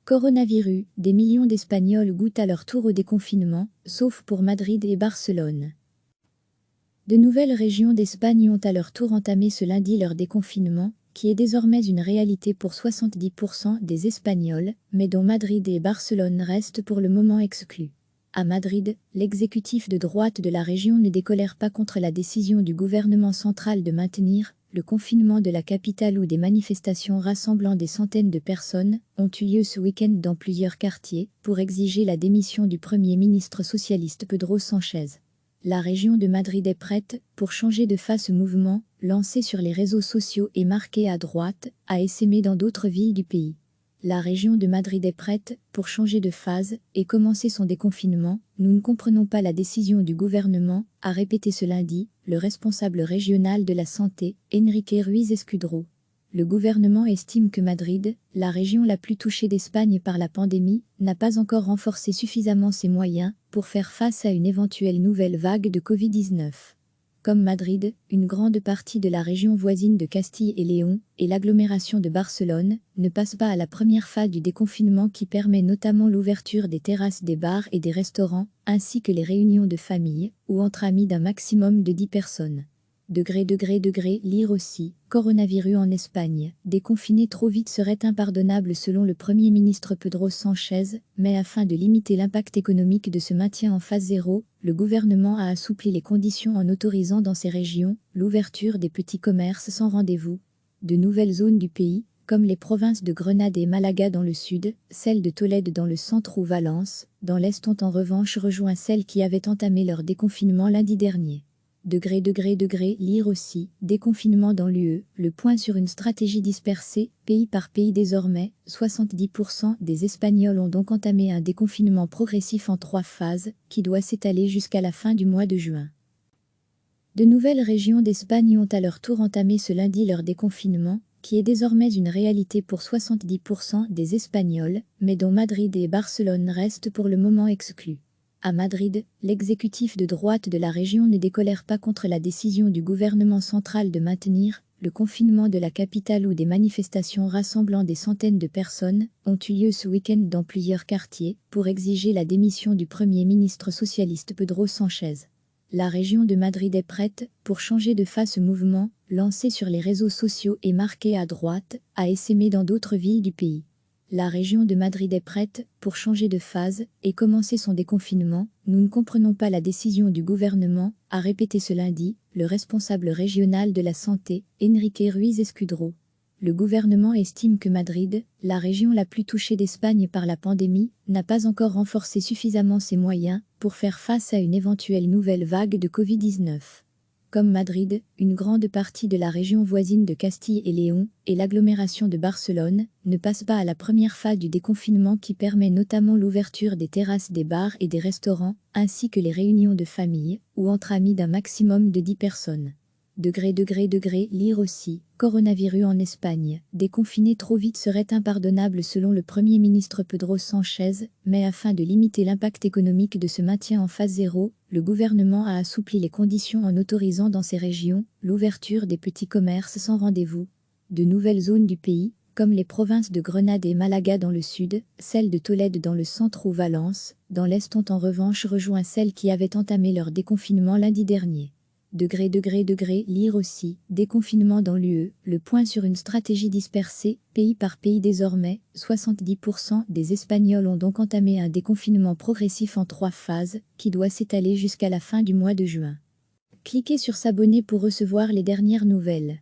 Coronavirus, des millions d'Espagnols goûtent à leur tour au déconfinement, sauf pour Madrid et Barcelone. De nouvelles régions d'Espagne ont à leur tour entamé ce lundi leur déconfinement, qui est désormais une réalité pour 70% des Espagnols, mais dont Madrid et Barcelone restent pour le moment exclus. À Madrid, l'exécutif de droite de la région ne décolère pas contre la décision du gouvernement central de maintenir le confinement de la capitale où des manifestations rassemblant des centaines de personnes ont eu lieu ce week-end dans plusieurs quartiers pour exiger la démission du Premier ministre socialiste Pedro Sánchez. La région de Madrid est prête pour changer de face ce mouvement, lancé sur les réseaux sociaux et marqué à droite, a essaimé dans d'autres villes du pays. La région de Madrid est prête pour changer de phase et commencer son déconfinement. Nous ne comprenons pas la décision du gouvernement, a répété ce lundi le responsable régional de la santé, Enrique Ruiz Escudero. Le gouvernement estime que Madrid, la région la plus touchée d'Espagne par la pandémie, n'a pas encore renforcé suffisamment ses moyens pour faire face à une éventuelle nouvelle vague de Covid-19. Comme Madrid, une grande partie de la région voisine de Castille et Léon et l'agglomération de Barcelone ne passe pas à la première phase du déconfinement qui permet notamment l'ouverture des terrasses des bars et des restaurants, ainsi que les réunions de famille ou entre amis d'un maximum de 10 personnes. Lire aussi, coronavirus en Espagne, déconfiner trop vite serait impardonnable selon le Premier ministre Pedro Sánchez, mais afin de limiter l'impact économique de ce maintien en phase zéro, le gouvernement a assoupli les conditions en autorisant dans ces régions l'ouverture des petits commerces sans rendez-vous. De nouvelles zones du pays, comme les provinces de Grenade et Malaga dans le sud, celles de Tolède dans le centre ou Valence, dans l'est ont en revanche rejoint celles qui avaient entamé leur déconfinement lundi dernier. Lire aussi, déconfinement dans l'UE, le point sur une stratégie dispersée, pays par pays désormais, 70% des Espagnols ont donc entamé un déconfinement progressif en 3 phases, qui doit s'étaler jusqu'à la fin du mois de juin. De nouvelles régions d'Espagne ont à leur tour entamé ce lundi leur déconfinement, qui est désormais une réalité pour 70% des Espagnols, mais dont Madrid et Barcelone restent pour le moment exclus. À Madrid, l'exécutif de droite de la région ne décolère pas contre la décision du gouvernement central de maintenir le confinement de la capitale où des manifestations rassemblant des centaines de personnes ont eu lieu ce week-end dans plusieurs quartiers pour exiger la démission du Premier ministre socialiste Pedro Sánchez. La région de Madrid est prête pour changer de face ce mouvement, lancé sur les réseaux sociaux et marqué à droite, a essaimé dans d'autres villes du pays. La région de Madrid est prête pour changer de phase et commencer son déconfinement. Nous ne comprenons pas la décision du gouvernement, a répété ce lundi le responsable régional de la santé, Enrique Ruiz Escudero. Le gouvernement estime que Madrid, la région la plus touchée d'Espagne par la pandémie, n'a pas encore renforcé suffisamment ses moyens pour faire face à une éventuelle nouvelle vague de Covid-19. Comme Madrid, une grande partie de la région voisine de Castille et Léon et l'agglomération de Barcelone ne passe pas à la première phase du déconfinement qui permet notamment l'ouverture des terrasses des bars et des restaurants, ainsi que les réunions de famille ou entre amis d'un maximum de 10 personnes. Lire aussi, coronavirus en Espagne, déconfiner trop vite serait impardonnable selon le Premier ministre Pedro Sánchez, mais afin de limiter l'impact économique de ce maintien en phase zéro, le gouvernement a assoupli les conditions en autorisant dans ces régions l'ouverture des petits commerces sans rendez-vous. De nouvelles zones du pays, comme les provinces de Grenade et Malaga dans le sud, celles de Tolède dans le centre ou Valence, dans l'est ont en revanche rejoint celles qui avaient entamé leur déconfinement lundi dernier. Lire aussi, déconfinement dans l'UE, le point sur une stratégie dispersée, pays par pays désormais, 70% des Espagnols ont donc entamé un déconfinement progressif en 3 phases, qui doit s'étaler jusqu'à la fin du mois de juin. Cliquez sur s'abonner pour recevoir les dernières nouvelles.